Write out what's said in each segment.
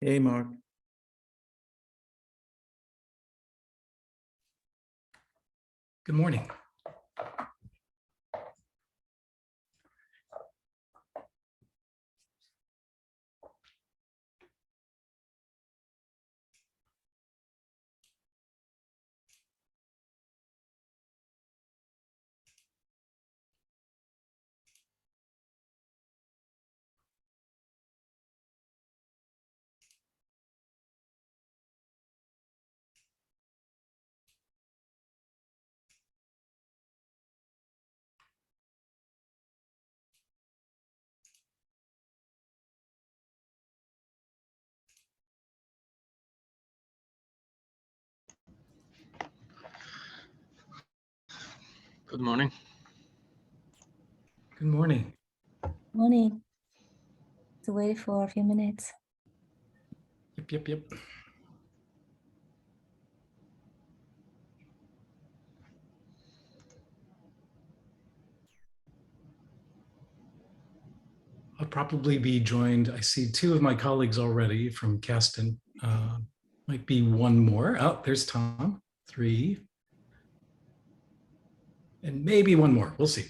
Hey, Mark. Good morning. Good morning. Good morning. Morning. So wait for a few minutes. Yep. I'll probably be joined. I see two of my colleagues already from Caston. Might be one more. Oh, there's Tom. 3. And maybe one more. We'll see.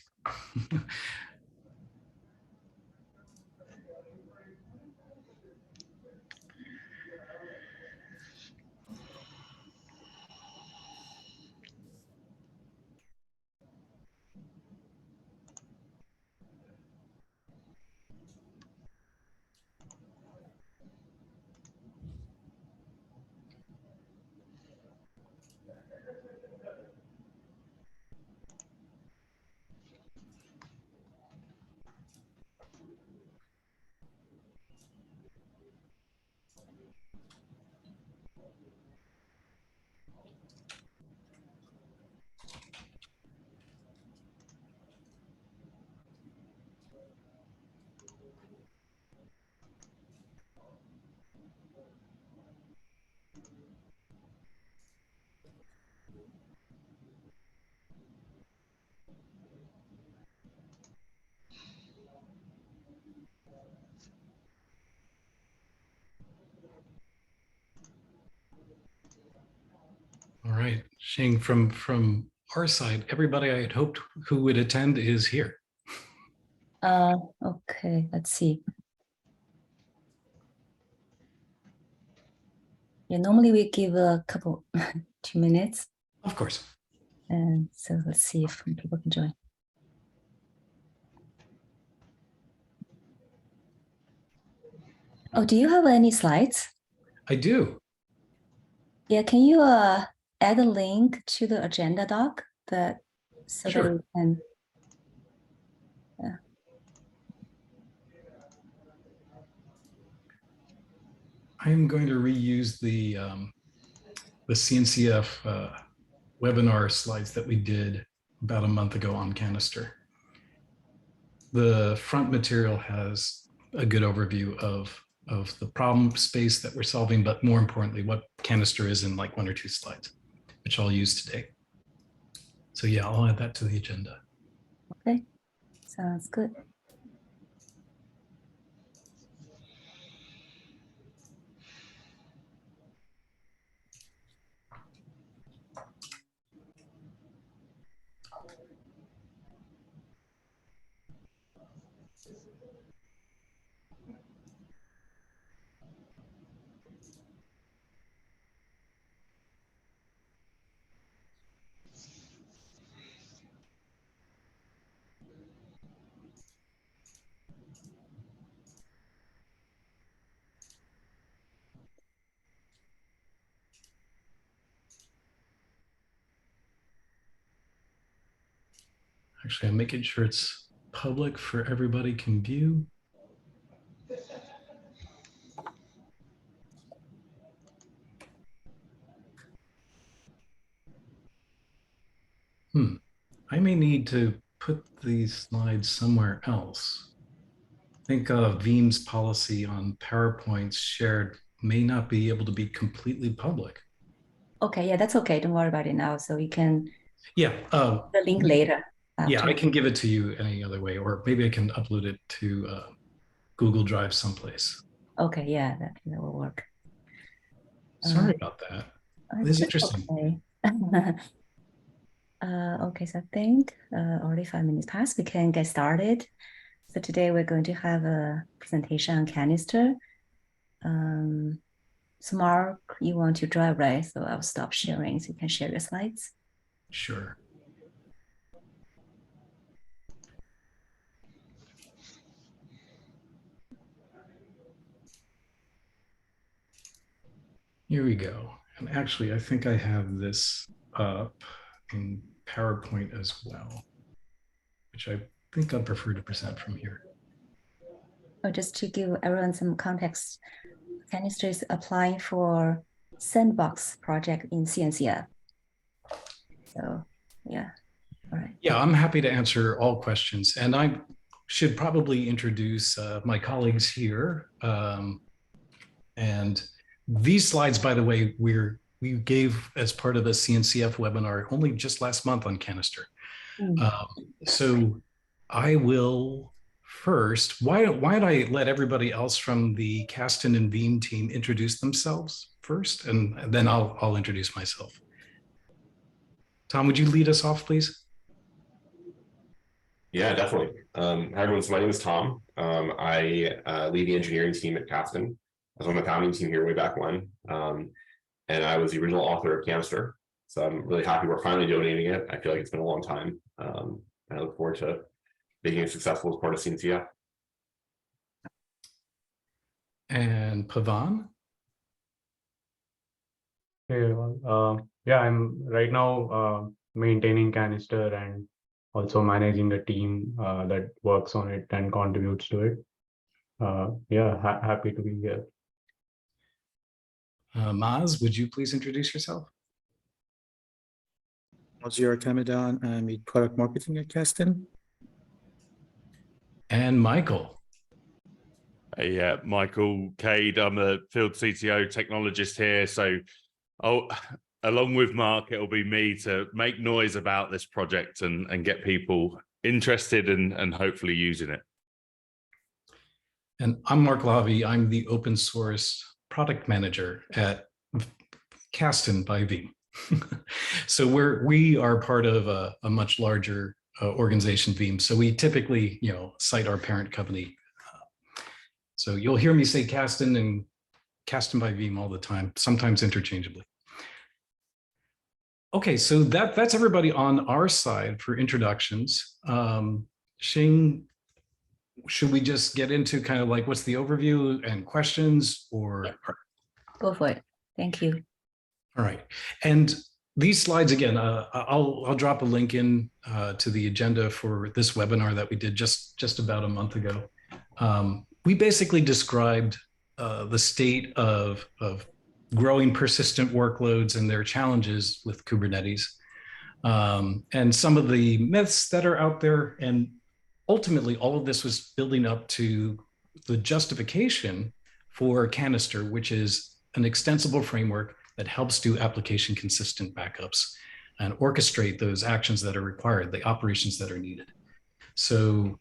All right, Shing, from our side, everybody I had hoped who would attend is here. Okay, let's see. Yeah, normally we give a couple, 2 minutes. Of course. And so let's see if people can join. Oh, do you have any slides? I do. Yeah, can you add a link to the agenda doc so Sure. that we can I'm going to reuse the CNCF webinar slides that we did about a month ago on Canister. The front material has a good overview of the problem space that we're solving, but more importantly, what Canister is in like 1 or 2 slides, which I'll use today. So yeah, I'll add that to the agenda. Okay, sounds good. Actually, I'm making sure it's public for everybody can view. I may need to put these slides somewhere else. I think Veeam's policy on PowerPoints shared may not be able to be completely public. Okay, yeah, that's okay. Don't worry about it now. So you can Yeah. the link later. Yeah, I can give it to you any other way, or maybe I can upload it to Google Drive someplace. Okay, yeah, that will work. Sorry about that. This is It's interesting. okay. Okay, so I think already 5 minutes passed. We can get started. So today we're going to have a presentation on canister. So Mark, you want to drive, right? So I'll stop sharing so you can share your slides. Sure. Here we go. And actually, I think I have this up in PowerPoint as well, which I think I'd prefer to present from here. Oh, just to give everyone some context, Canister is applying for sandbox project in CNCF. So yeah, all right. Yeah, I'm happy to answer all questions. And I should probably introduce my colleagues here. And these slides, by the way, we gave as part of the CNCF webinar only just last month on canister. So I will first, why don't I let everybody else from the Kasten and Veeam team introduce themselves first, and then I'll introduce myself. Tom, would you lead us off, please? Yeah, definitely. Hi everyone, so my name is Tom. I lead the engineering team at Kasten. I was on the founding team here way back when, and I was the original author of Canister. So I'm really happy we're finally donating it. I feel like it's been a long time. And I look forward to making it successful as part of CNCF. And Pavan? Hey everyone. Yeah, I'm right now maintaining Canister and also managing the team that works on it and contributes to it. Yeah, happy to be here. Maz, would you please introduce yourself? Moziar Kamadan, I'm the product marketing at Kasten. And Michael. Yeah, Michael Cade. I'm a field CTO technologist here. So along with Mark, it'll be me to make noise about this project and get people interested and hopefully using it. And I'm Mark Lavie. I'm the open source product manager at Kasten by Veeam. So we are part of a much larger organization, Veeam. So we typically, cite our parent company. So you'll hear me say Kasten and Kasten by Veeam all the time, sometimes interchangeably. Okay, so that's everybody on our side for introductions. Xing, should we just get into kind of like what's the overview and questions, or? Go for it. Thank you. All right, and these slides again, I'll drop a link in to the agenda for this webinar that we did just about a month ago. We basically described the state of growing persistent workloads and their challenges with Kubernetes, and some of the myths that are out there. And ultimately, all of this was building up to the justification for Canister, which is an extensible framework that helps do application consistent backups and orchestrate those actions that are required, the operations that are needed. So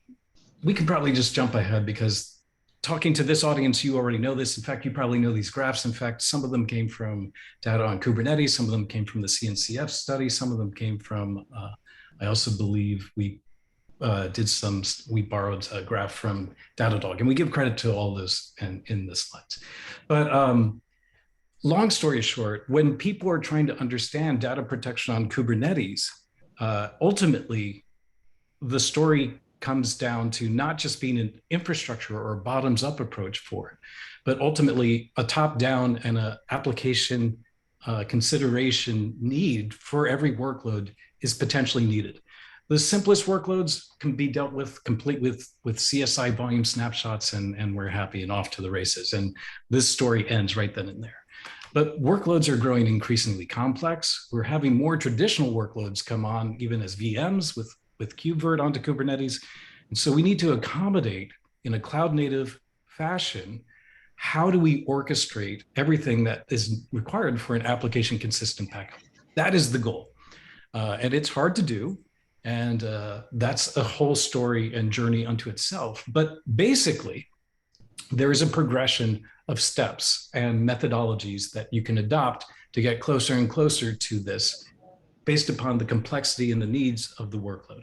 we could probably just jump ahead, because talking to this audience, you already know this. In fact, you probably know these graphs. In fact, some of them came from data on Kubernetes. Some of them came from the CNCF study. Some of them came from, I also believe we borrowed a graph from Datadog, and we give credit to all those in the slides. But long story short, when people are trying to understand data protection on Kubernetes, ultimately, the story comes down to not just being an infrastructure or a bottoms-up approach for it, but ultimately a top-down and an application consideration need for every workload is potentially needed. The simplest workloads can be dealt with complete with CSI volume snapshots, and we're happy and off to the races. And this story ends right then and there. But workloads are growing increasingly complex. We're having more traditional workloads come on, even as VMs with KubeVirt onto Kubernetes. And so we need to accommodate in a cloud native fashion, how do we orchestrate everything that is required for an application consistent backup? That is the goal. And it's hard to do. And that's a whole story and journey unto itself. But basically, there is a progression of steps and methodologies that you can adopt to get closer and closer to this based upon the complexity and the needs of the workload.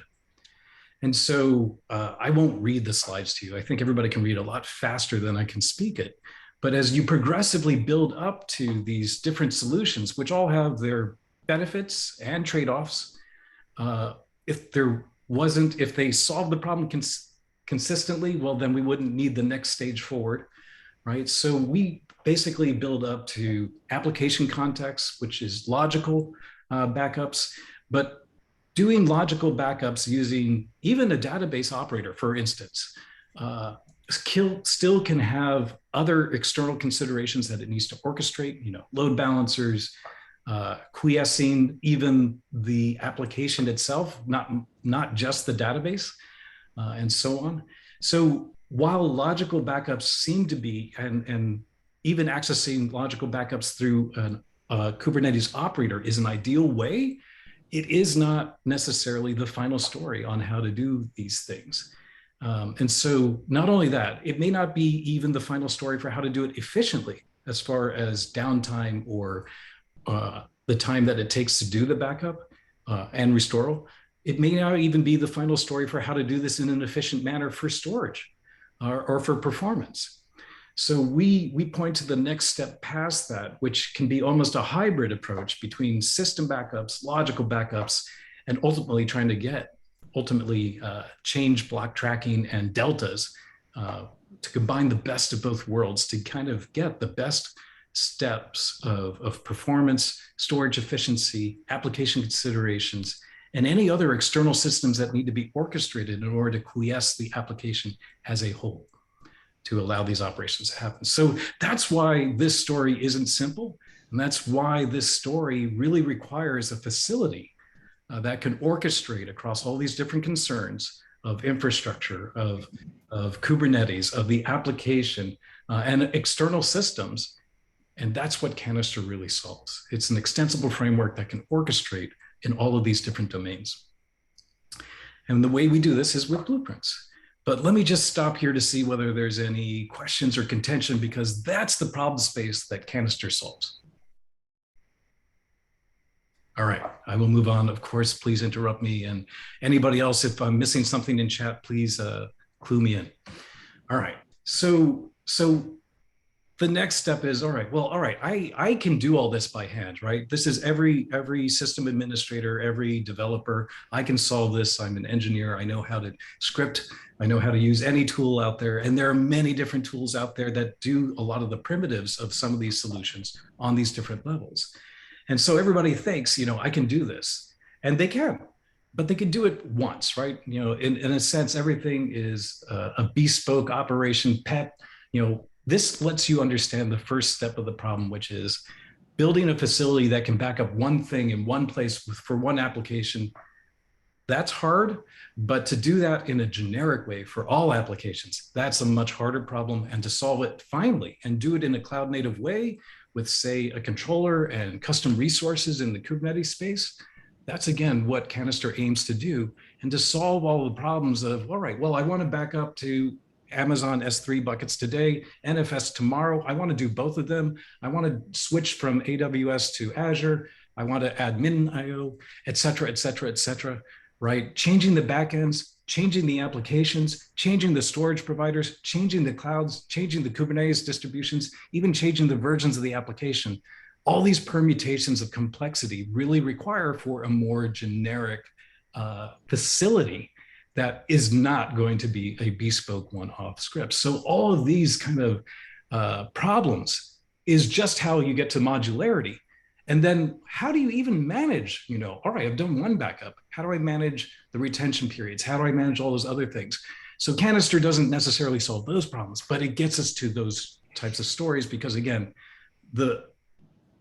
And so I won't read the slides to you. I think everybody can read a lot faster than I can speak it. But as you progressively build up to these different solutions, which all have their benefits and trade-offs, if they solve the problem consistently, well, then we wouldn't need the next stage forward, right? So we basically build up to application context, which is logical backups, but doing logical backups using even a database operator, for instance, still can have other external considerations that it needs to orchestrate, load balancers, quiescing even the application itself, not just the database, and so on. So while logical backups seem to be, and even accessing logical backups through a Kubernetes operator is an ideal way, it is not necessarily the final story on how to do these things. And so not only that, it may not be even the final story for how to do it efficiently as far as downtime or the time that it takes to do the backup and restore. It may not even be the final story for how to do this in an efficient manner for storage or for performance. So we point to the next step past that, which can be almost a hybrid approach between system backups, logical backups, and ultimately trying to change block tracking and deltas to combine the best of both worlds to kind of get the best steps of performance, storage efficiency, application considerations, and any other external systems that need to be orchestrated in order to quiesce the application as a whole to allow these operations to happen. So that's why this story isn't simple. And that's why this story really requires a facility that can orchestrate across all these different concerns of infrastructure, of Kubernetes, of the application, and external systems. And that's what Canister really solves. It's an extensible framework that can orchestrate in all of these different domains. And the way we do this is with blueprints. But let me just stop here to see whether there's any questions or contention, because that's the problem space that Canister solves. All right, I will move on. Of course, please interrupt me, and anybody else, if I'm missing something in chat, please clue me in. All right, so the next step is, all right, I can do all this by hand, right? This is every system administrator, every developer. I can solve this. I'm an engineer. I know how to script. I know how to use any tool out there. And there are many different tools out there that do a lot of the primitives of some of these solutions on these different levels. And so everybody thinks, I can do this, and they can, but they can do it once, right? In a sense, everything is a bespoke operation pet, This lets you understand the first step of the problem, which is building a facility that can back up one thing in one place for one application. That's hard, but to do that in a generic way for all applications, that's a much harder problem. And to solve it finally and do it in a cloud native way with, say, a controller and custom resources in the Kubernetes space, that's again what Canister aims to do. And to solve all the problems of, all right, well, I want to back up to Amazon S3 buckets today, NFS tomorrow. I want to do both of them. I want to switch from AWS to Azure. I want to add MinIO, et cetera, et cetera, et cetera, right? Changing the backends, changing the applications, changing the storage providers, changing the clouds, changing the Kubernetes distributions, even changing the versions of the application. All these permutations of complexity really require for a more generic facility that is not going to be a bespoke one-off script. So all of these kind of problems is just how you get to modularity. And then how do you even manage, all right, I've done one backup. How do I manage the retention periods? How do I manage all those other things? So Canister doesn't necessarily solve those problems, but it gets us to those types of stories because, again, the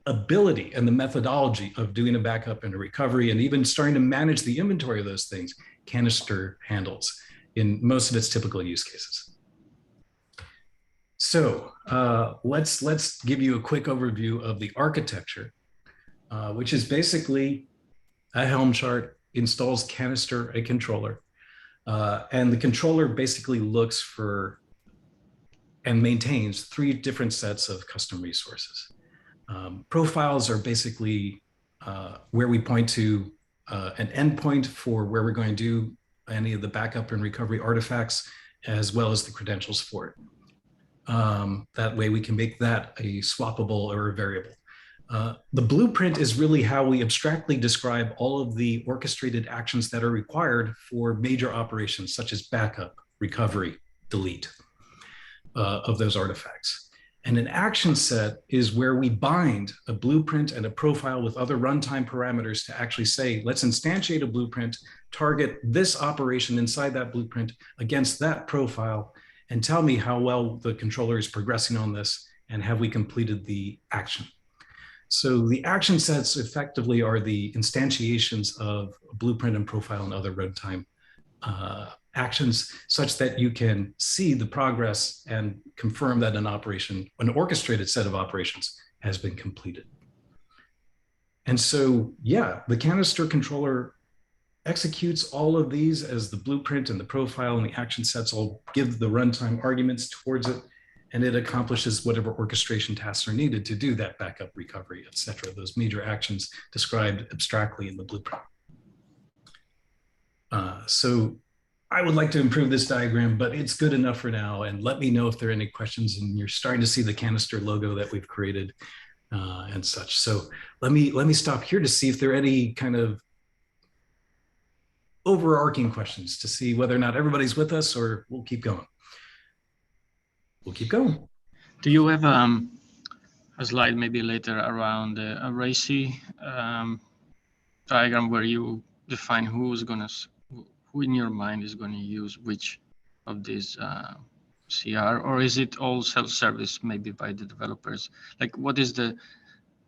ability and the methodology of doing a backup and a recovery and even starting to manage the inventory of those things, Canister handles in most of its typical use cases. So let's give you a quick overview of the architecture, which is basically a Helm chart, installs Canister, a controller, and the controller basically looks for and maintains 3 different sets of custom resources. Profiles are basically where we point to an endpoint for where we're going to do any of the backup and recovery artifacts, as well as the credentials for it. That way we can make that a swappable or a variable. The blueprint is really how we abstractly describe all of the orchestrated actions that are required for major operations, such as backup, recovery, delete of those artifacts. And an action set is where we bind a blueprint and a profile with other runtime parameters to actually say, let's instantiate a blueprint, target this operation inside that blueprint against that profile, and tell me how well the controller is progressing on this, and have we completed the action. So the action sets effectively are the instantiations of blueprint and profile and other runtime actions, such that you can see the progress and confirm that an operation, an orchestrated set of operations, has been completed. And so, yeah, the canister controller executes all of these as the blueprint and the profile and the action sets all give the runtime arguments towards it, and it accomplishes whatever orchestration tasks are needed to do that backup, recovery, etc. Those major actions described abstractly in the blueprint. So I would like to improve this diagram, but it's good enough for now. And let me know if there are any questions, and you're starting to see the canister logo that we've created and such. So let me stop here to see if there are any kind of overarching questions, to see whether or not everybody's with us, or we'll keep going. We'll keep going. Do you have a slide maybe later around the RACI diagram where you define who in your mind is going to use which of these CR, or is it all self-service maybe by the developers? Like, what is the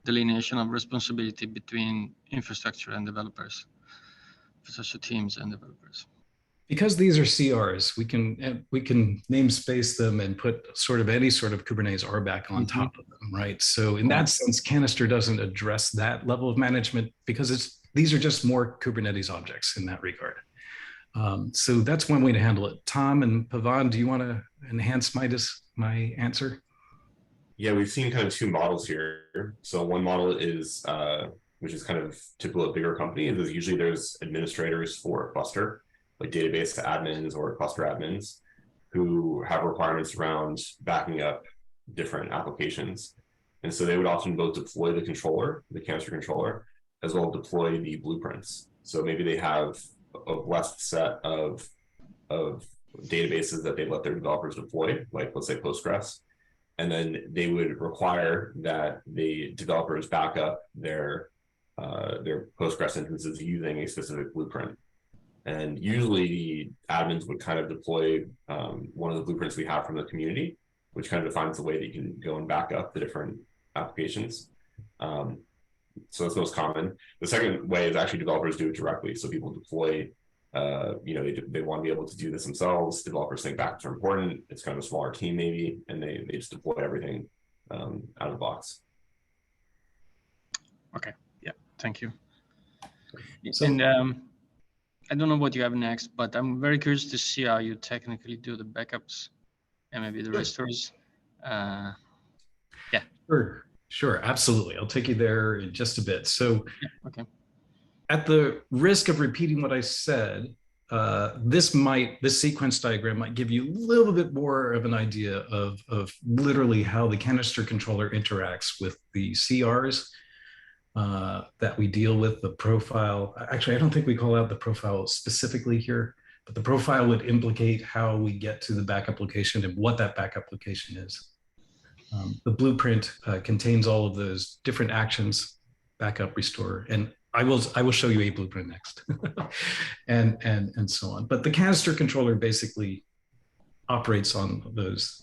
delineation of responsibility between infrastructure and developers, infrastructure teams and developers? Because these are CRs, we can namespace them and put sort of any sort of Kubernetes RBAC on top of them, right? So in that sense, Canister doesn't address that level of management, because these are just more Kubernetes objects in that regard. So that's one way to handle it. Tom and Pavan, do you want to enhance my answer? Yeah, we've seen kind of 2 models here. So one model is, which is kind of typical of bigger companies, is usually there's administrators for a cluster, like database admins or cluster admins, who have requirements around backing up different applications. And so they would often both deploy the controller, the Canister controller, as well as deploy the blueprints. So maybe they have a blessed set of databases that they let their developers deploy, like let's say Postgres. And then they would require that the developers back up their Postgres instances using a specific blueprint. And usually the admins would kind of deploy one of the blueprints we have from the community, which kind of defines the way that you can go and back up the different applications. So that's most common. The second way is actually developers do it directly. So people deploy, they want to be able to do this themselves. Developers think backups are important. It's kind of a smaller team maybe, and they just deploy everything out of the box. Okay, yeah, thank you. So, and I don't know what you have next, but I'm very curious to see how you technically do the backups and maybe the restores. Yeah. Sure, absolutely. I'll take you there in just a bit. So, okay. At the risk of repeating what I said, this sequence diagram might give you a little bit more of an idea of literally how the Canister controller interacts with the CRs that we deal with. The profile, actually, I don't think we call out the profile specifically here, but the profile would implicate how we get to the backup location and what that backup location is. The blueprint contains all of those different actions, backup, restore, and I will show you a blueprint next, and so on. But the Canister controller basically operates on those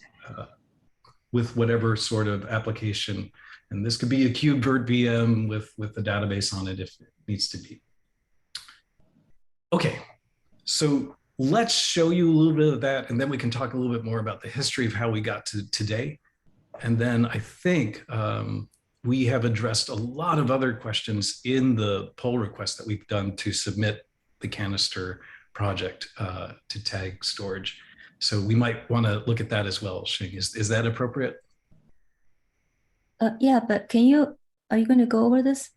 with whatever sort of application, and this could be a KubeVirt VM with the database on it if it needs to be. Okay, so let's show you a little bit of that, and then we can talk a little bit more about the history of how we got to today. And then I think we have addressed a lot of other questions in the pull request that we've done to submit the Canister project to TAG storage. So we might want to look at that as well. Xing, is that appropriate? Yeah, but are you going to go over this?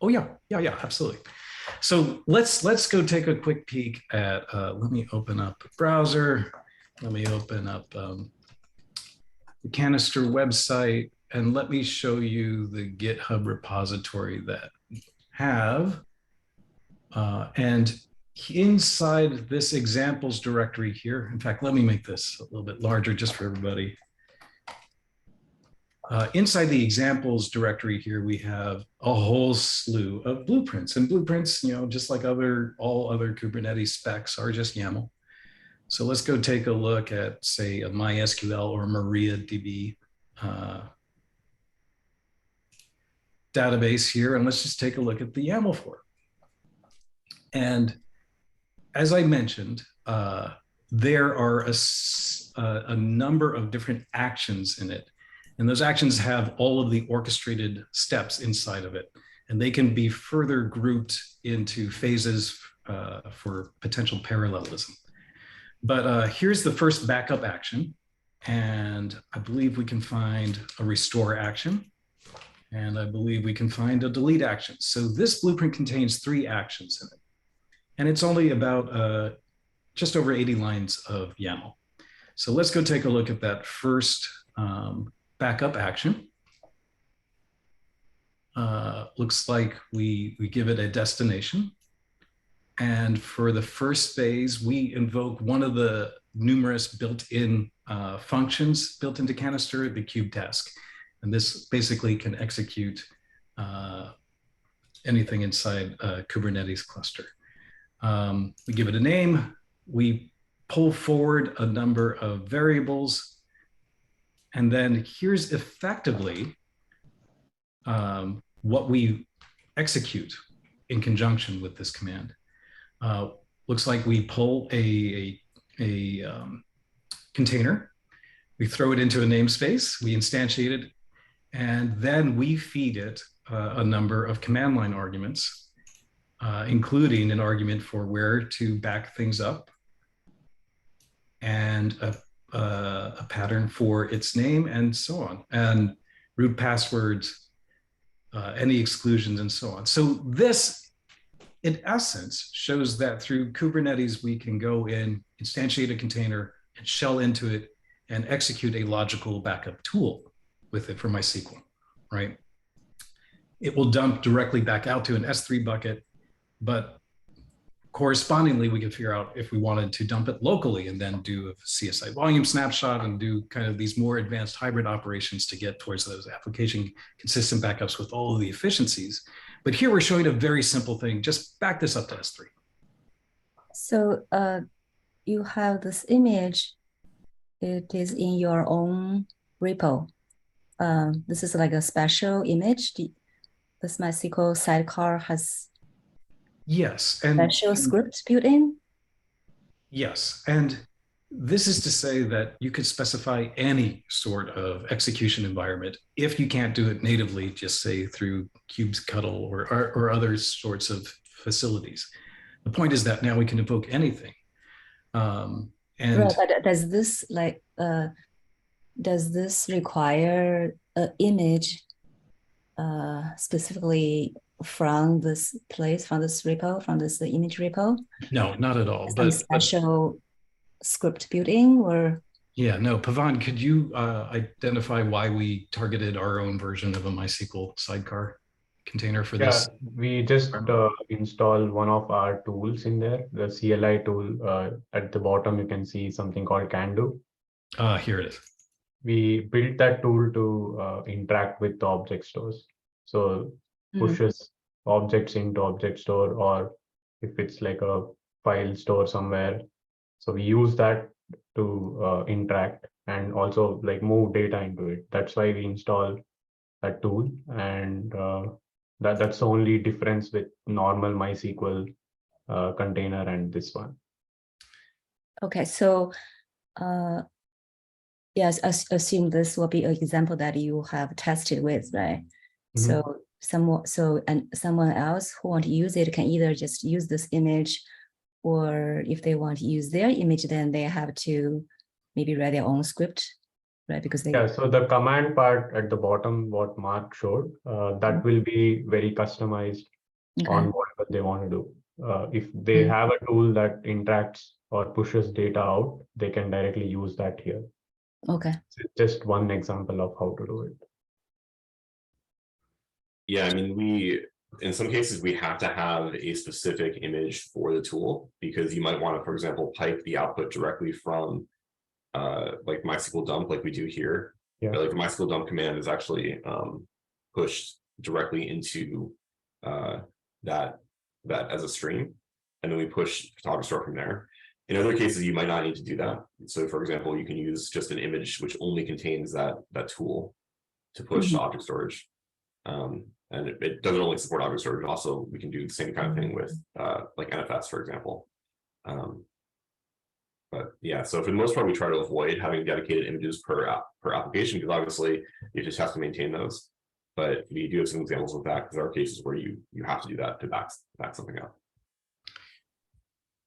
Oh yeah, absolutely. So let's go take a quick peek at, let me open up a browser. Let me open up the Canister website, and let me show you the GitHub repository that we have. And inside this examples directory here, in fact, let me make this a little bit larger just for everybody. Inside the examples directory here, we have a whole slew of blueprints, and blueprints, just like all other Kubernetes specs, are just YAML. So let's go take a look at, say, a MySQL or MariaDB database here, and let's just take a look at the YAML for it. And as I mentioned, there are a number of different actions in it. And those actions have all of the orchestrated steps inside of it. And they can be further grouped into phases for potential parallelism. But here's the first backup action. And I believe we can find a restore action. And I believe we can find a delete action. So this blueprint contains 3 actions in it. And it's only about just over 80 lines of YAML. So let's go take a look at that first backup action. Looks like we give it a destination. And for the first phase, we invoke one of the numerous built-in functions built into Canister, the kubetask. And this basically can execute anything inside a Kubernetes cluster. We give it a name. We pull forward a number of variables. And then here's effectively what we execute in conjunction with this command. Looks like we pull a container, we throw it into a namespace, we instantiate it, and then we feed it a number of command line arguments, including an argument for where to back things up, and a pattern for its name, and so on, and root passwords, any exclusions, and so on. So this, in essence, shows that through Kubernetes, we can go in, instantiate a container, and shell into it, and execute a logical backup tool with it for MySQL, right? It will dump directly back out to an S3 bucket, but correspondingly, we can figure out if we wanted to dump it locally and then do a CSI volume snapshot and do kind of these more advanced hybrid operations to get towards those application consistent backups with all of the efficiencies. But here we're showing a very simple thing. Just back this up to S3. So you have this image. It is in your own repo. This is like a special image. This MySQL sidecar has yes, and special script built in. Yes, and this is to say that you could specify any sort of execution environment if you can't do it natively, just say through kubectl or other sorts of facilities. The point is that now we can invoke anything. And right, but does this require an image specifically from this place, from this repo, from this image repo? no, not at all. Some special script built in, or? Yeah, no, Pavan, could you identify why we targeted our own version of a MySQL sidecar container for this? We just install one of our tools in there, the CLI tool. At the bottom, you can see something called Candu. Here it is. We built that tool to interact with the object stores. So pushes objects into object store, or if it's like a file store somewhere. So we use that to interact and also like move data into it. That's why we install that tool, and that's the only difference with normal MySQL container and this one. Okay, so yes, assume this will be an example that you have tested with, right? So someone else who want to use it can either just use this image or if they want to use their image, then they have to maybe write their own script, right? Because they Yeah, so the command part at the bottom, what Mark showed, that will be very customized on whatever they want to do. If they have a tool that interacts or pushes data out, they can directly use that here. Okay. So it's just one example of how to do it. Yeah, I mean, in some cases, we have to have a specific image for the tool because you might want to, for example, pipe the output directly from like MySQL dump, like we do here. Yeah. Or like the MySQL dump command is actually pushed directly into that as a stream, and then we push Photography Store from there. In other cases, you might not need to do that. So, for example, you can use just an image which only contains that tool to push to object storage. And it doesn't only support object storage, also we can do the same kind of thing with like NFS, for example. But yeah, so for the most part, we try to avoid having dedicated images per application because obviously you just have to maintain those. But we do have some examples of that because there are cases where you have to do that to back something up.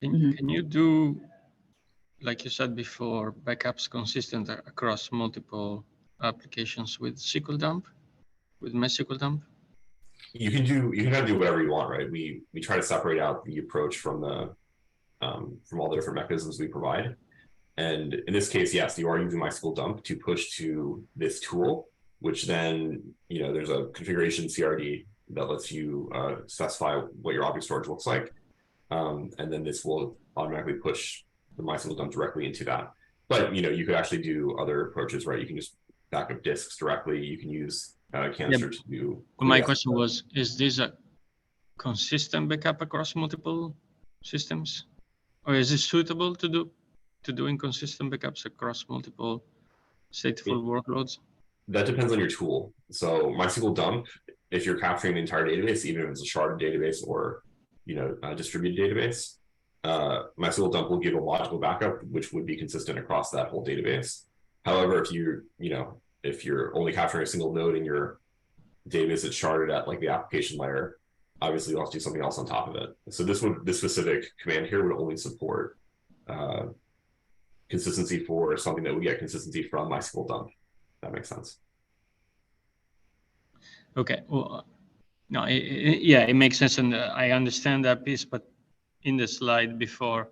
Can you do, like you said before, backups consistent across multiple applications with SQL dump, with MySQL dump? You can kind of do whatever you want, right? We try to separate out the approach from all the different mechanisms we provide. And in this case, yes, you are using MySQL dump to push to this tool, which then, there's a configuration CRD that lets you specify what your object storage looks like. And then this will automatically push the MySQL dump directly into that. But, you could actually do other approaches, right? You can just back up disks directly. You can use Canister to do. My question was, is this a consistent backup across multiple systems? Or is it suitable to do inconsistent backups across multiple stateful workloads? That depends on your tool. So MySQL dump, if you're capturing the entire database, even if it's a sharded database or a distributed database, MySQL dump will give a logical backup, which would be consistent across that whole database. However, if you're only capturing a single node in your database that's sharded at like the application layer, obviously you'll have to do something else on top of it. So this specific command here would only support consistency for something that would get consistency from MySQL dump. That makes sense. Okay. Well, no, it makes sense, and I understand that piece. But in the slide before,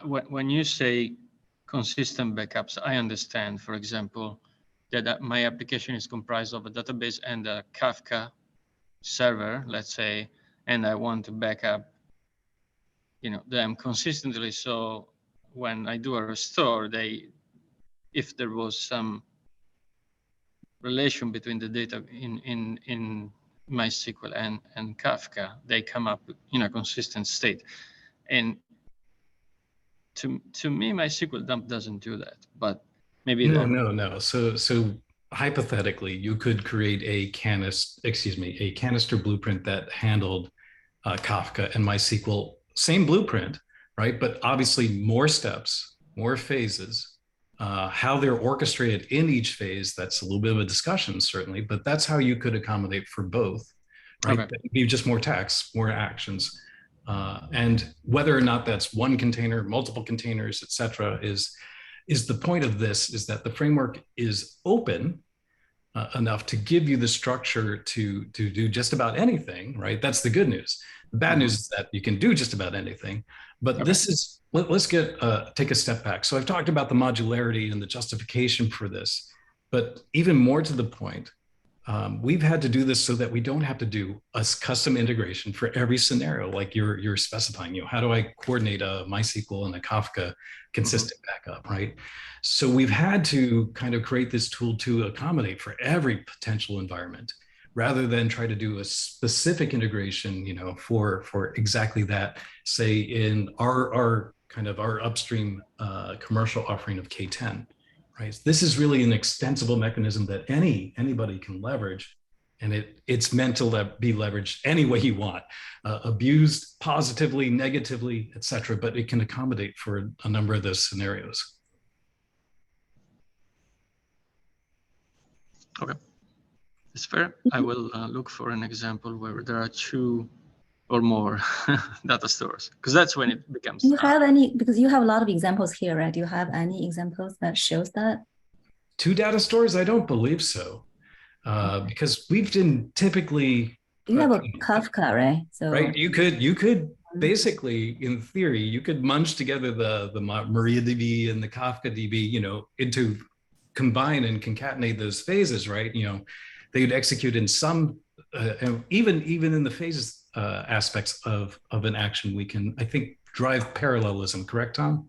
when you say consistent backups, I understand, for example, that my application is comprised of a database and a Kafka server, let's say, and I want to back up, them consistently. So when I do a restore, if there was some relation between the data in MySQL and Kafka, they come up in a consistent state. And to me, MySQL dump doesn't do that, but maybe No. So hypothetically, you could create a canister blueprint that handled Kafka and MySQL, same blueprint, right? But obviously more steps, more phases. How they're orchestrated in each phase, that's a little bit of a discussion, certainly, but that's how you could accommodate for both, right? Okay. That'd be just more tasks, more actions. And whether or not that's one container, multiple containers, et cetera, is the point of this, is that the framework is open enough to give you the structure to do just about anything, right? That's the good news. The bad news is that you can do just about anything, but this is, let's take a step back. So I've talked about the modularity and the justification for this, but even more to the point, we've had to do this so that we don't have to do a custom integration for every scenario, like you're specifying. How do I coordinate a MySQL and a Kafka consistent backup, right? So we've had to kind of create this tool to accommodate for every potential environment, rather than try to do a specific integration, for exactly that. Say in our upstream commercial offering of K10. Right. This is really an extensible mechanism that anybody can leverage, and it's meant to be leveraged any way you want, abused positively, negatively, etc. But it can accommodate for a number of those scenarios. Okay, it's fair. I will look for an example where there are two or more data stores? Because that's when it becomes. Do you have any, because you have a lot of examples here, right? Do you have any examples that shows that? 2 data stores? I don't believe so. Because we've been typically You have a Kafka, right? So right. You could basically, in theory, you could munch together the MariaDB and the Kafka DB, into combine and concatenate those phases, right? They'd execute in some, even in the phases aspects of an action, we can, I think, drive parallelism. Correct, Tom?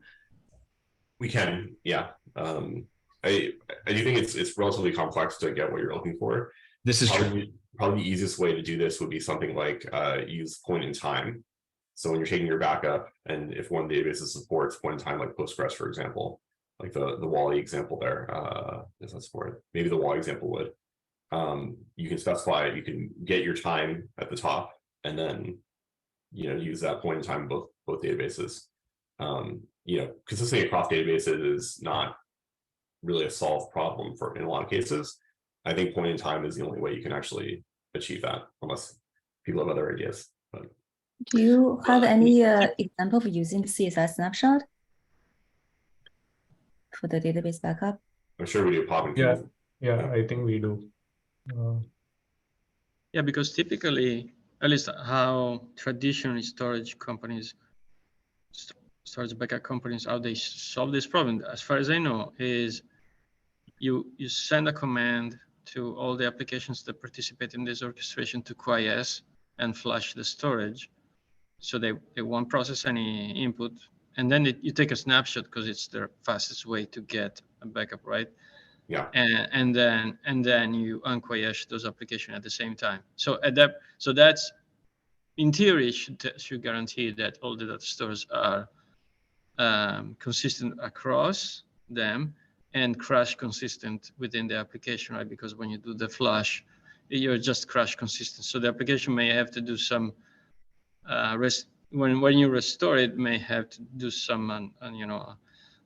We can, yeah. I do think it's relatively complex to get what you're looking for. This is true. Probably the easiest way to do this would be something like use point in time. So when you're taking your backup, and if one database supports point in time, like Postgres, for example, like the Wally example there, does that support it? Maybe the Wally example would. You can specify, you can get your time at the top, and then use that point in time in both databases. Consistently across databases is not really a solved problem in a lot of cases. I think point in time is the only way you can actually achieve that, unless people have other ideas. But do you have any example of using the CSI snapshot for the database backup? I'm sure we do pop and Yeah, I think we do. Yeah, because typically, at least how traditional storage companies, storage backup companies, how they solve this problem, as far as I know, is you send a command to all the applications that participate in this orchestration to quiesce and flush the storage. So they won't process any input. And then you take a snapshot because it's the fastest way to get a backup, right? Yeah. And then you unquiesce those applications at the same time. So that's, in theory, should guarantee that all the data stores are consistent across them and crash consistent within the application, right? Because when you do the flush, you're just crash consistent. So the application may have to do some when you restore it, may have to do some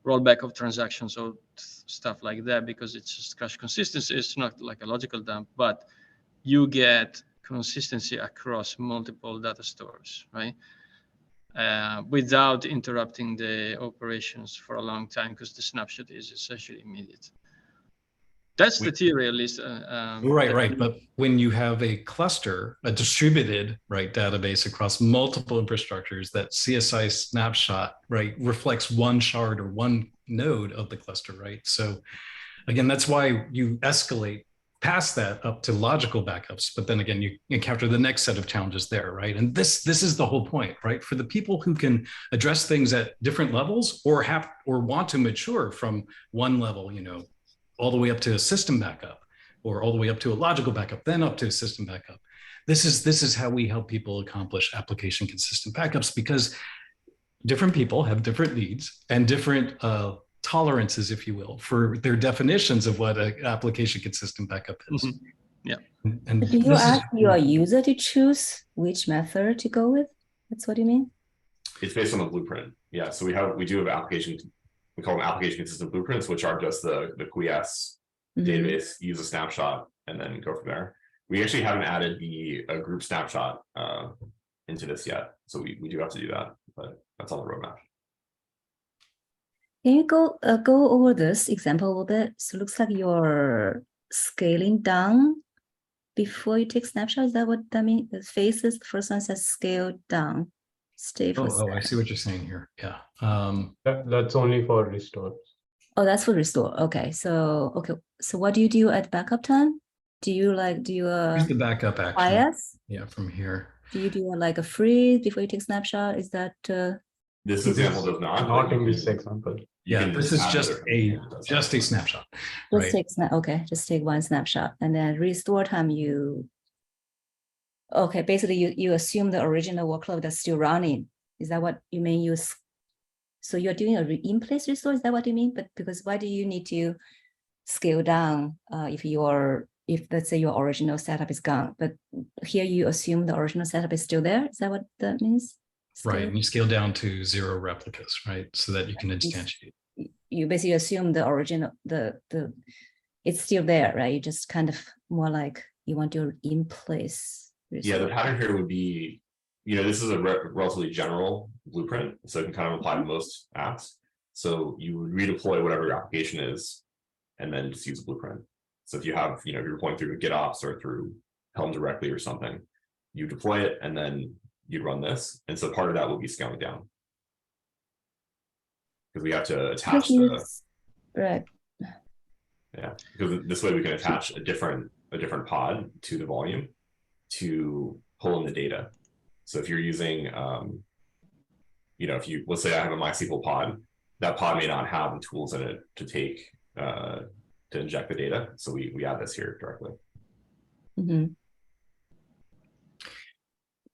rollback of transactions or stuff like that, because it's just crash consistency. It's not like a logical dump, but you get consistency across multiple data stores, right? Without interrupting the operations for a long time, because the snapshot is essentially immediate. That's the theory, at least. Right. But when you have a cluster, a distributed database across multiple infrastructures, that CSI snapshot reflects one shard or one node of the cluster, right? So again, that's why you escalate past that up to logical backups, but then again, you encounter the next set of challenges there, right? And this is the whole point, right? For the people who can address things at different levels, or want to mature from one level, all the way up to a system backup, or all the way up to a logical backup, then up to a system backup. This is how we help people accomplish application consistent backups, because different people have different needs and different tolerances, if you will, for their definitions of what an application consistent backup is. Mm-hmm. Yeah. And do you ask your user to choose which method to go with? That's what you mean? It's based on the blueprint. Yeah. So we do have applications. We call them application consistent blueprints, which are just the quiesce database, use a snapshot, and then go from there. We actually haven't added the group snapshot into this yet. So we do have to do that, but that's on the roadmap. Can you go over this example a little bit? So it looks like you're scaling down before you take snapshot. Is that what that means? The phases, the first one says scale down. Stay for I see what you're saying here. Yeah. That's only for restore. Oh, that's for restore. Okay. So what do you do at backup time? Do you Here's the backup action. bias? Yeah, from here. Do you do a freeze before you take snapshot? Is that This example does Not in this example. Yeah, this is just a snapshot. Just take one snapshot, and then restore time basically you assume the original workload that's still running. Is that what you mean? So you're doing a in-place restore, is that what you mean? But because why do you need to scale down if let's say your original setup is gone, but here you assume the original setup is still there? Is that what that means? Right, and you scale down to 0 replicas, right? So that you can instantiate. You basically assume the original, it's still there, right? You just kind of more like you want your in place. Yeah, the pattern here would be this is a relatively general blueprint, so it can kind of apply to most apps. So you would redeploy whatever your application is, and then just use a blueprint. So if you have, if you're deploying through GitOps or through Helm directly or something, you deploy it and then you run this. And so part of that will be scaling down. Because we have to attach the, Right. yeah, because this way we can attach a different pod to the volume to pull in the data. So if you're using, if you, let's say I have a MySQL pod, that pod may not have the tools in it to take, to inject the data. So we add this here directly. Mm-hmm.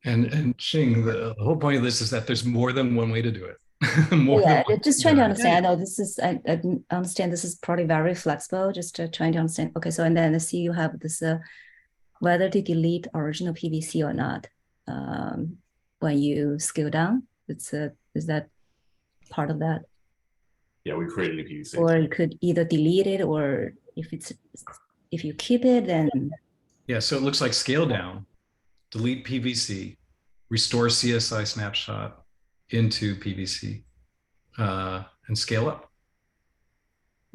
And Xing, the whole point of this is that there's more than one way to do it. More than Yeah, one just way trying to do it. understand. Oh, this is, I understand this is probably very flexible, just trying to understand. Okay, so and then I see you have this, whether to delete original PVC or not. When you scale down, is that part of that? Yeah, we created a new PVC. Or you could either delete it, or if you keep it, then Yeah, so it looks like scale down, delete PVC, restore CSI snapshot into PVC, and scale up.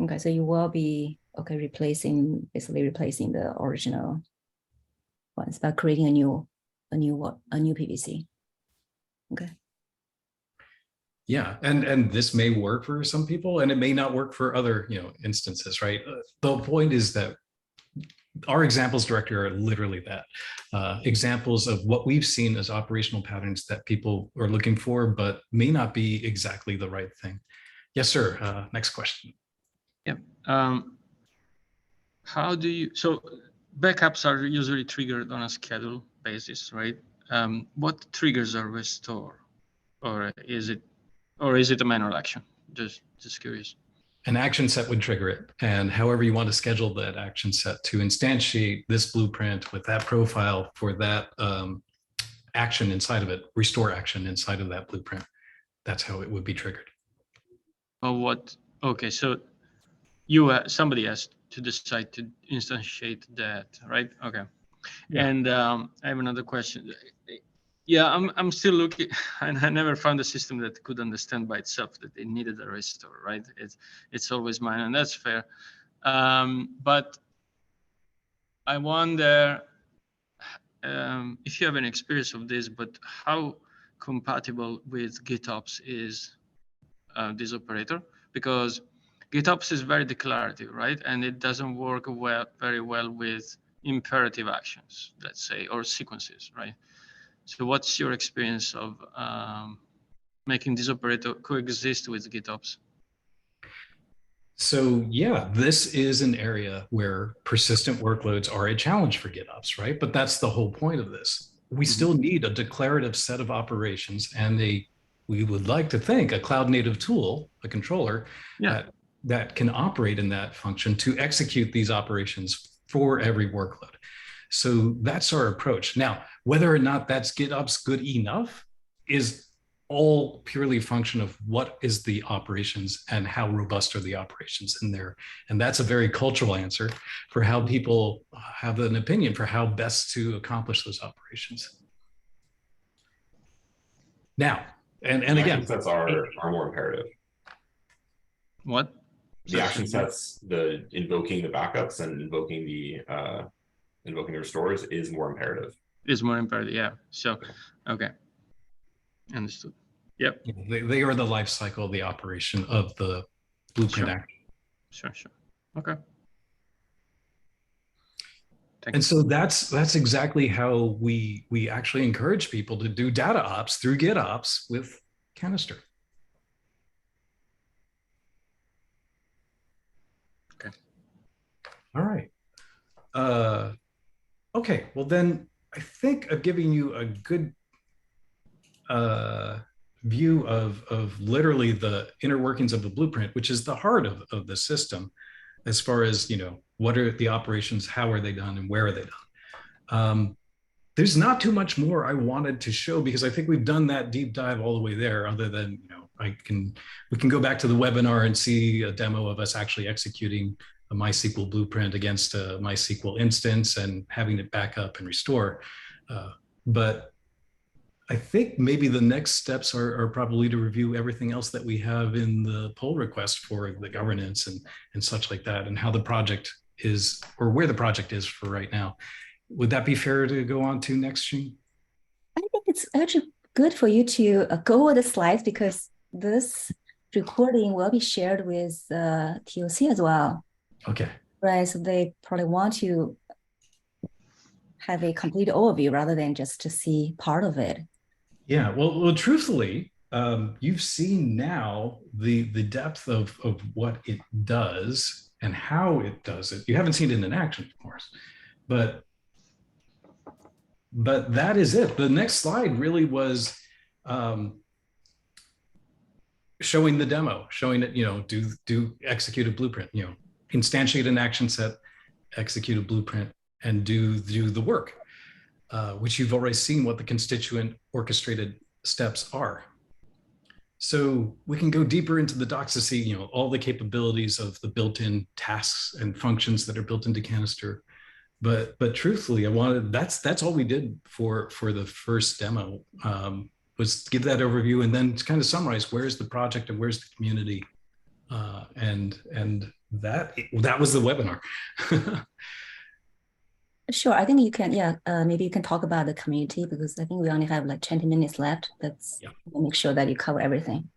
okay, so you will be basically replacing the original ones by creating a new PVC. Okay. Yeah, and this may work for some people, and it may not work for other instances, right? The point is that our examples director are literally that, examples of what we've seen as operational patterns that people are looking for, but may not be exactly the right thing. Yes, sir. Next question. Yeah. How do you, so backups are usually triggered on a schedule basis, right? What triggers a restore, or is it a manual action? Just curious. An action set would trigger it, and however you want to schedule that action set to instantiate this blueprint with that profile for that action inside of it, restore action inside of that blueprint. That's how it would be triggered. Oh, what? Okay, so somebody has to decide to instantiate that, right? Okay. Yeah. And I have another question. Yeah, I'm still looking, and I never found a system that could understand by itself that it needed a restore, right? It's always mine, and that's fair. But I wonder if you have any experience of this, but how compatible with GitOps is this operator? Because GitOps is very declarative, right? And it doesn't work very well with imperative actions, let's say, or sequences, right? So what's your experience of making this operator coexist with GitOps? So yeah, this is an area where persistent workloads are a challenge for GitOps, right? But that's the whole point of this. We still need a declarative set of operations, and we would like to think a cloud native tool, a controller, that can operate in that function to execute these operations for every workload. So that's our approach. Now, whether or not that's GitOps good enough is all purely a function of what is the operations and how robust are the operations in there. And that's a very cultural answer for how people have an opinion for how best to accomplish those operations. Now, and again, action sets are more imperative. What? The action sets, the invoking the backups and invoking the restores is more imperative. Is more imperative, yeah. So, okay, understood. Yep. They are the life cycle of the operation of the blueprint action. Sure. Okay. And so that's exactly how we actually encourage people to do data ops through GitOps with Canister. Okay. All right. Okay. Well, then I think I've given you a good view of literally the inner workings of the blueprint, which is the heart of the system, as far as, what are the operations, how are they done, and where are they done. There's not too much more I wanted to show, because I think we've done that deep dive all the way there, other than, we can go back to the webinar and see a demo of us actually executing a MySQL blueprint against a MySQL instance and having it back up and restore. But I think maybe the next steps are probably to review everything else that we have in the pull request for the governance and such like that, and how the project is, or where the project is for right now. Would that be fair to go on to next, Shing? I think it's actually good for you to go over the slides because this recording will be shared with TOC as well, Okay. right? So they probably want to have a complete overview rather than just to see part of it. Yeah, well, truthfully, you've seen now the depth of what it does and how it does it. You haven't seen it in action, of course, but that is it. The next slide really was showing the demo, showing it, do execute a blueprint, instantiate an action set, execute a blueprint, and do the work. Which you've already seen what the constituent orchestrated steps are. So we can go deeper into the docs to see, all the capabilities of the built-in tasks and functions that are built into Canister. But truthfully, that's all we did for the first demo, was give that overview and then kind of summarize where's the project and where's the community, and that was the webinar. Sure, I think you can, maybe you can talk about the community because I think we only have like 20 minutes left. Make sure that you cover everything.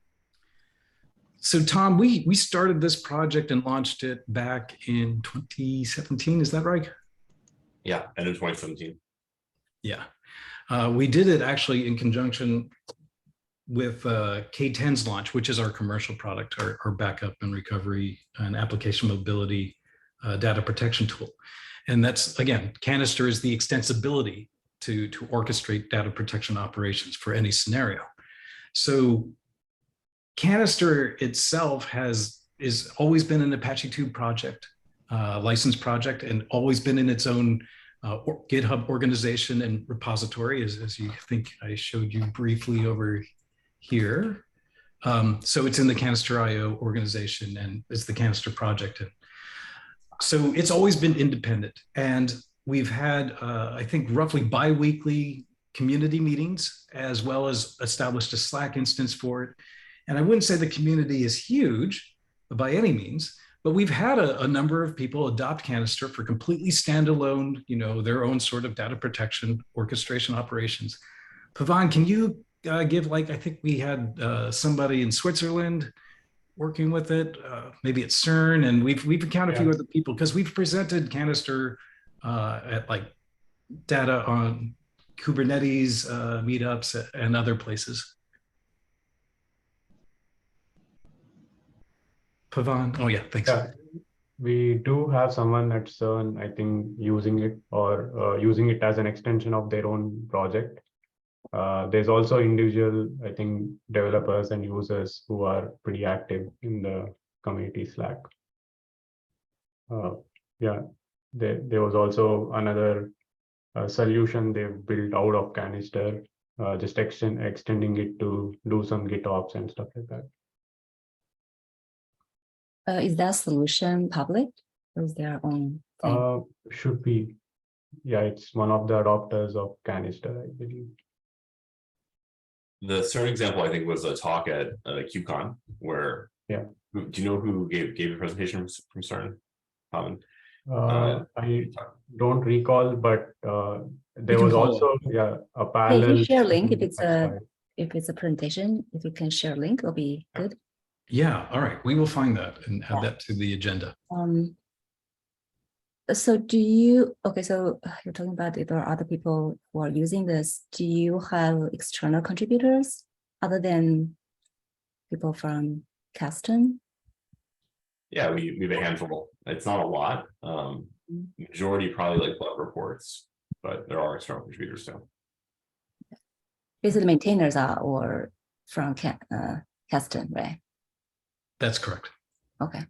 So Tom, we started this project and launched it back in 2017, is that right? Yeah, end of 2017. Yeah, we did it actually in conjunction with K10's launch, which is our commercial product, our backup and recovery and application mobility data protection tool. And that's, again, Canister is the extensibility to orchestrate data protection operations for any scenario. So Canister itself is always been an Apache 2 project, licensed project, and always been in its own GitHub organization and repository, as you think I showed you briefly over here. So it's in the Canister.io organization and it's the Canister project. And so it's always been independent, and we've had, I think, roughly bi-weekly community meetings, as well as established a Slack instance for it. And I wouldn't say the community is huge by any means, but we've had a number of people adopt Canister for completely standalone, their own sort of data protection orchestration operations. Pavan, can you give, I think we had somebody in Switzerland working with it, maybe at CERN, and we've encountered a few other people because we've presented Canister at data on Kubernetes meetups and other places. Pavan, oh yeah, thanks. Yeah, we do have someone at CERN, I think, using it or using it as an extension of their own project. There's also individual, I think, developers and users who are pretty active in the community Slack. There was also another solution they've built out of Canister, just extending it to do some GitOps and stuff like that. Is that solution public or is their own thing? Should be. Yeah, it's one of the adopters of Canister, I believe. The CERN example, I think, was a talk at KubeCon where, do you know who gave a presentation from CERN? I don't recall, but there was also a parallel. If you share a link, if it's a presentation, if you can share a link, it'll be good. Yeah, all right, we will find that and add that to the agenda. So you're talking about if there are other people who are using this, do you have external contributors other than people from Kasten? Yeah, we have a handful. It's not a lot. Majority probably like bug reports, but there are external contributors too. Basically, maintainers are or from Kasten, right? That's correct. Okay.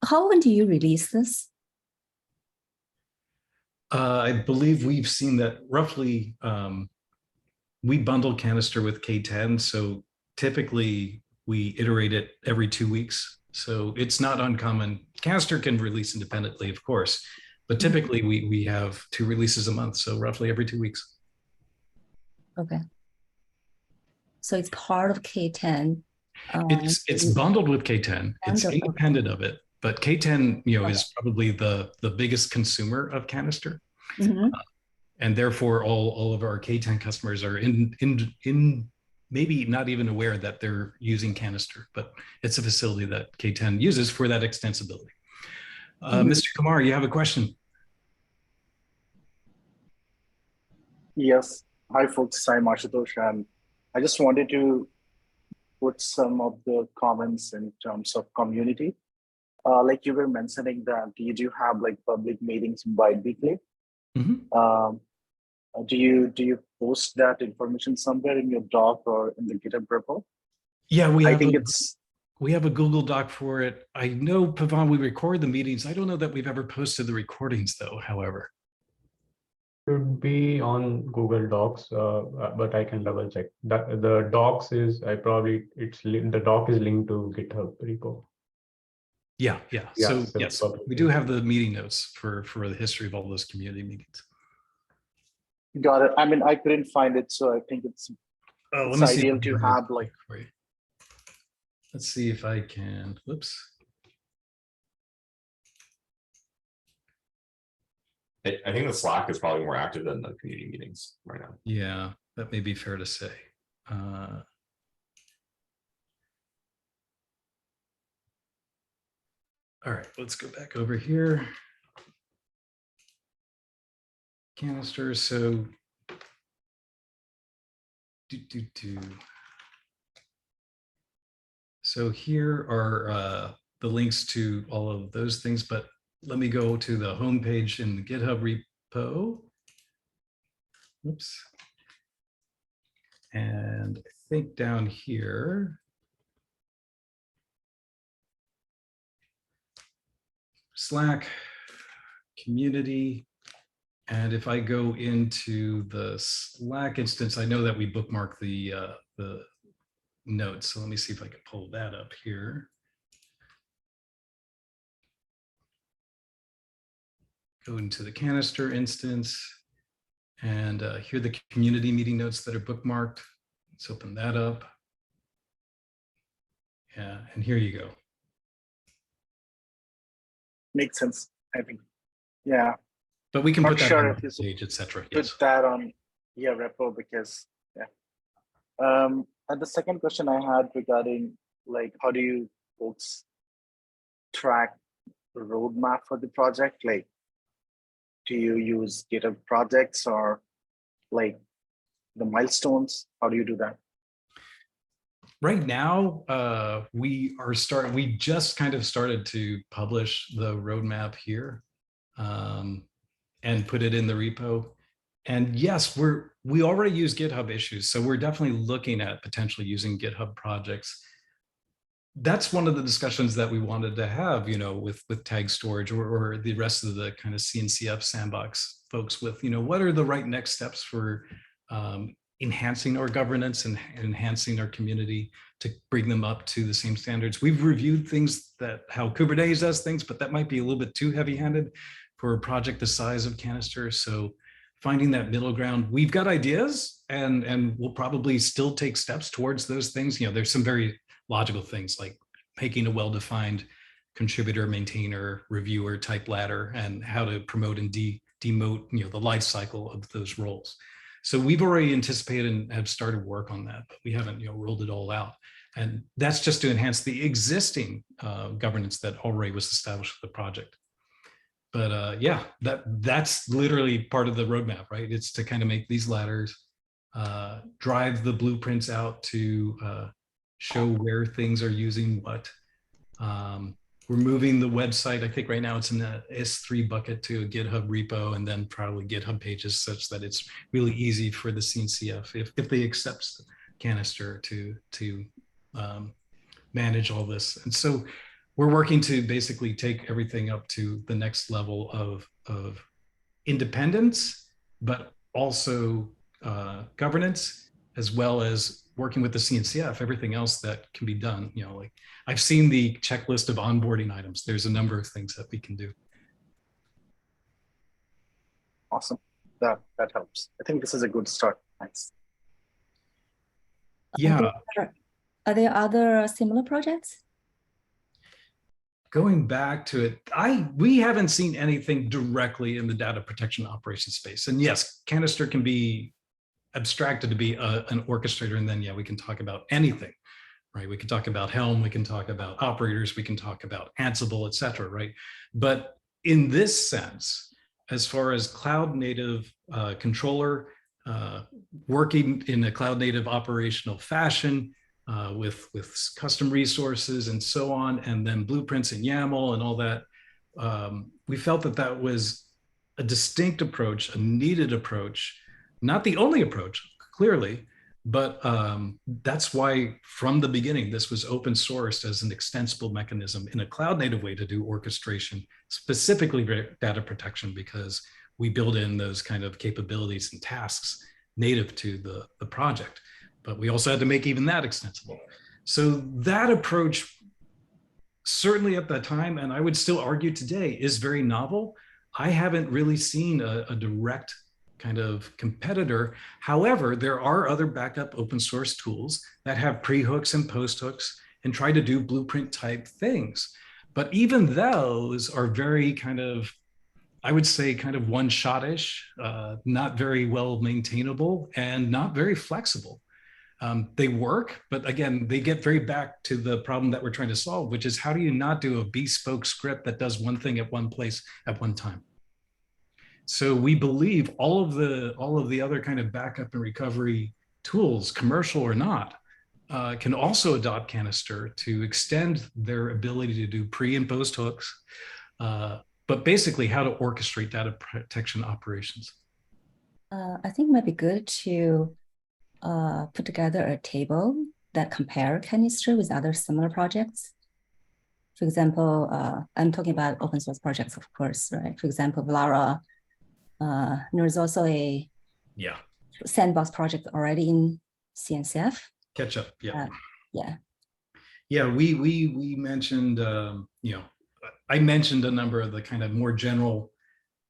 How often do you release this? I believe we've seen that roughly, we bundle Canister with K10. So typically we iterate it every 2 weeks. So it's not uncommon. Canister can release independently, of course, but typically we have 2 releases a month. So roughly every 2 weeks. Okay. So it's part of K10. It's bundled with K10. It's Bundled, okay. independent of it, but K10, you know, Okay. is probably the biggest consumer of Canister, Mhm. and therefore all of our K10 customers are in maybe not even aware that they're using Canister, but it's a facility that K10 uses for that extensibility. Mr. Kumar, you have a question? Yes. Hi, folks. I'm Ashutosh, and I just wanted to put some of the comments in terms of community. Like you were mentioning that you do have like public meetings bi-weekly. Mhm. Do you post that information somewhere in your doc or in the GitHub repo? Yeah, I think it's we have a Google Doc for it. I know, Pavan, we record the meetings. I don't know that we've ever posted the recordings though, however. Should be on Google Docs, but I can double check. That the docs is the doc is linked to GitHub repo. Yeah. Yeah, So so yes, public we do have the meeting notes for the history of all those community meetings. got it. I mean, I couldn't find it, so I think it's Oh, it's ideal to have like. for you. Let's see if I can. Whoops. I think the Slack is probably more active than the community meetings right now. Yeah, that may be fair to say. All right, let's go back over here. Canister. So So here are the links to all of those things, but let me go to the home page in the GitHub repo. Oops. And I think down here, Slack, community. And if I go into the Slack instance, I know that we bookmark the notes. So let me see if I can pull that up here. Go into the Canister instance, and here are the community meeting notes that are bookmarked. Let's open that up. Yeah, and here you go. Makes sense, I think. Yeah. But we can Not put that sure on if the you page, etc. put Yes. that on your repo because and the second question I had regarding like how do you folks track the roadmap for the project? Like, do you use GitHub projects or like the milestones? How do you do that? Right now, we just kind of started to publish the roadmap here and put it in the repo. And yes, we already use GitHub issues. So we're definitely looking at potentially using GitHub projects. That's one of the discussions that we wanted to have, you know, with tag storage or the rest of the kind of CNCF sandbox folks with, you know, what are the right next steps for enhancing our governance and enhancing our community to bring them up to the same standards. We've reviewed things that how Kubernetes does things, but that might be a little bit too heavy-handed for a project the size of Canister. So finding that middle ground, we've got ideas and we'll probably still take steps towards those things. You know, there's some very logical things like making a well-defined contributor, maintainer, reviewer type ladder and how to promote and demote, you know, the life cycle of those roles. So we've already anticipated and have started work on that, but we haven't, you know, rolled it all out. And that's just to enhance the existing governance that already was established for the project. But yeah, that's literally part of the roadmap, right? It's to kind of make these ladders, drive the blueprints out to show where things are using what. We're moving the website. I think right now it's in the S3 bucket to a GitHub repo and then probably GitHub pages such that it's really easy for the CNCF if they accept Canister to manage all this. And so we're working to basically take everything up to the next level of independence, but also governance, as well as working with the CNCF, everything else that can be done. You know, like I've seen the checklist of onboarding items. There's a number of things that we can do. Awesome. That helps. I think this is a good start. Thanks. Yeah, Are there other similar projects? going back to it, we haven't seen anything directly in the data protection operations space. And yes, Canister can be abstracted to be an orchestrator, and then yeah, we can talk about anything, right? We can talk about Helm, we can talk about operators, we can talk about Ansible, et cetera, right? But in this sense, as far as cloud native controller working in a cloud native operational fashion, with custom resources and so on, and then blueprints in YAML and all that. We felt that that was a distinct approach, a needed approach, not the only approach, clearly, but that's why from the beginning, this was open sourced as an extensible mechanism in a cloud native way to do orchestration, specifically data protection, because we build in those kind of capabilities and tasks native to the project. But we also had to make even that extensible. So that approach, certainly at that time, and I would still argue today, is very novel. I haven't really seen a direct kind of competitor. However, there are other backup open source tools that have pre-hooks and post-hooks and try to do blueprint type things. But even those are very kind of, I would say, kind of one-shot-ish, not very well maintainable and not very flexible. They work, but again, they get very back to the problem that we're trying to solve, which is how do you not do a bespoke script that does one thing at one place at one time? So we believe all of the other kind of backup and recovery tools, commercial or not, can also adopt Canister to extend their ability to do pre and post hooks, but basically how to orchestrate data protection operations. I think it might be good to put together a table that compare Canister with other similar projects. For example, I'm talking about open source projects, of course, right? For example, Vlara, there's also a sandbox project already in CNCF. Catch up, yeah. Yeah. We mentioned, I mentioned a number of the kind of more general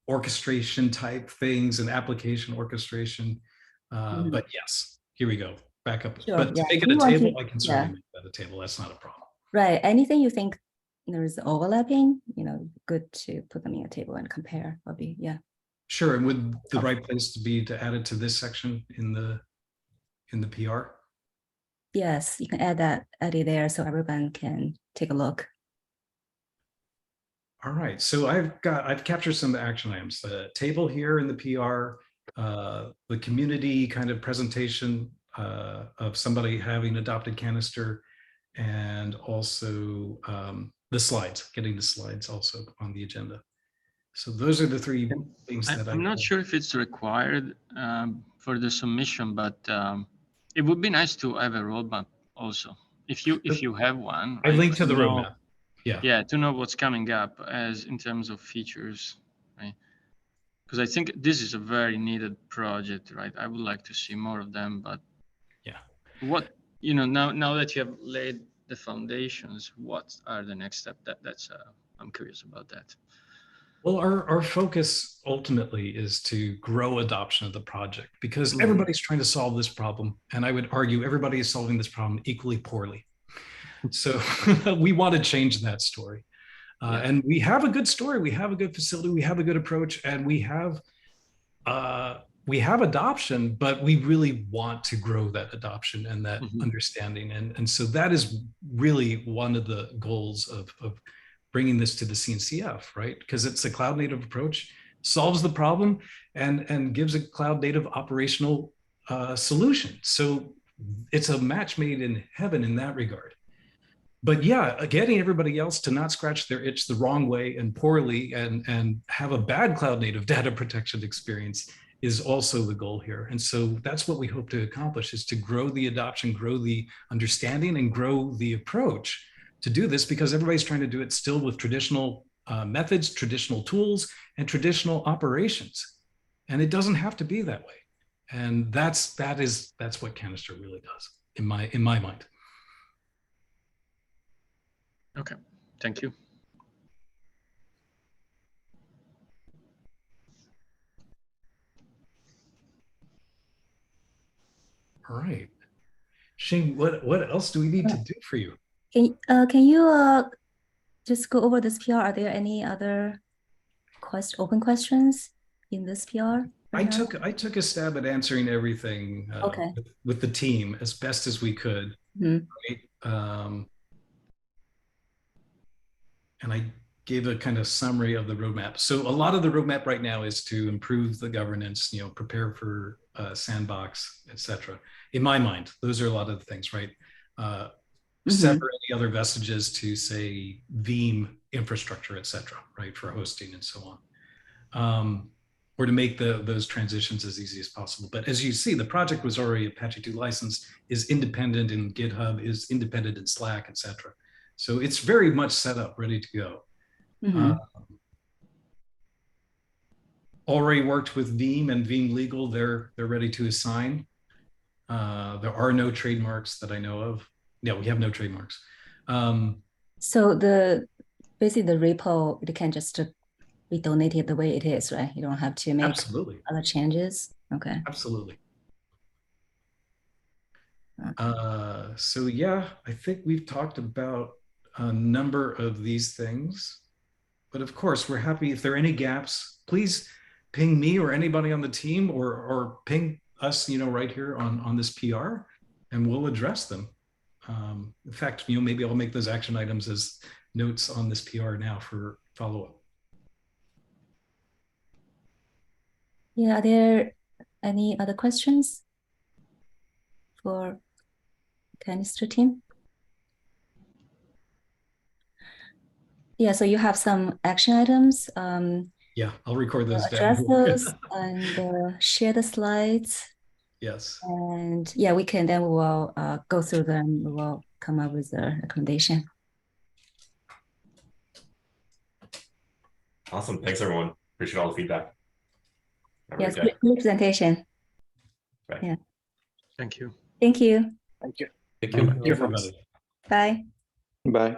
orchestration type things and application orchestration. But yes, here we go. Back up. Sure, but to make it a table, I can certainly make that a table. That's not a problem. Right. Anything you think there's overlapping, good to put them in a table and compare will be, yeah. Sure. And would the right place to be to add it to this section in the PR? Yes, you can add it there so everyone can take a look. All right. So I've captured some action items. The table here in the PR, the community kind of presentation of somebody having adopted Canister, and also the slides, getting the slides also on the agenda. So those are the three things that I'm not sure if it's required for the submission, but it would be nice to have a roadmap also. If you have one, I linked to the roadmap. Yeah, to know what's coming up as in terms of features, right? Because I think this is a very needed project, right? I would like to see more of them, but yeah, what now that you have laid the foundations, what are the next steps? That's I'm curious about that. Well, our focus ultimately is to grow adoption of the project, because everybody's trying to solve this problem, and I would argue everybody is solving this problem equally poorly. So we want to change that story. And we have a good story, we have a good facility, we have a good approach, and we have adoption, but we really want to grow that adoption and that understanding. And so that is really one of the goals of bringing this to the CNCF, right? Because it's a cloud native approach, solves the problem, and gives a cloud native operational solution. So it's a match made in heaven in that regard. But yeah, getting everybody else to not scratch their itch the wrong way and poorly and have a bad cloud native data protection experience is also the goal here. And so that's what we hope to accomplish, is to grow the adoption, grow the understanding, and grow the approach to do this, because everybody's trying to do it still with traditional methods, traditional tools, and traditional operations. And it doesn't have to be that way. And that's what Canister really does in my mind. Okay, thank you. All right. Shane, what else do we need to do for you? Can you just go over this PR? Are there any other open questions in this PR? I took a stab at answering everything Okay. with the team as best as we could. Mhm. Right? And I gave a kind of summary of the roadmap. So a lot of the roadmap right now is to improve the governance, prepare for sandbox, etc. In my mind, those are a lot of the things, right? Sever any other vestiges to say Veeam infrastructure, etc., right, for hosting and so on. Or to make those transitions as easy as possible. But as you see, the project was already Apache 2 licensed, is independent in GitHub, is independent in Slack, etc. So it's very much set up, ready to go. Already worked with Veeam and Veeam Legal. They're ready to assign. There are no trademarks that I know of. Yeah, we have no trademarks. So basically the repo, it can just be donated the way it is, right? You don't have to make Absolutely. other changes. Okay. Absolutely. So yeah, I think we've talked about a number of these things, but of course we're happy if there are any gaps, please ping me or anybody on the team or ping us, right here on this PR, and we'll address them. In fact, maybe I'll make those action items as notes on this PR now for follow-up. Yeah, are there any other questions for Canister team? Yeah, so you have some action items. Yeah, I'll record those down. Address those and share the slides. Yes. And yeah, we will go through them. We will come up with a recommendation. Awesome. Thanks, everyone. Appreciate all the feedback. Yes, great presentation. Bye. Yeah. Thank you. Thank you. Thank you. Thank you. Thank you, everybody. Bye. Bye.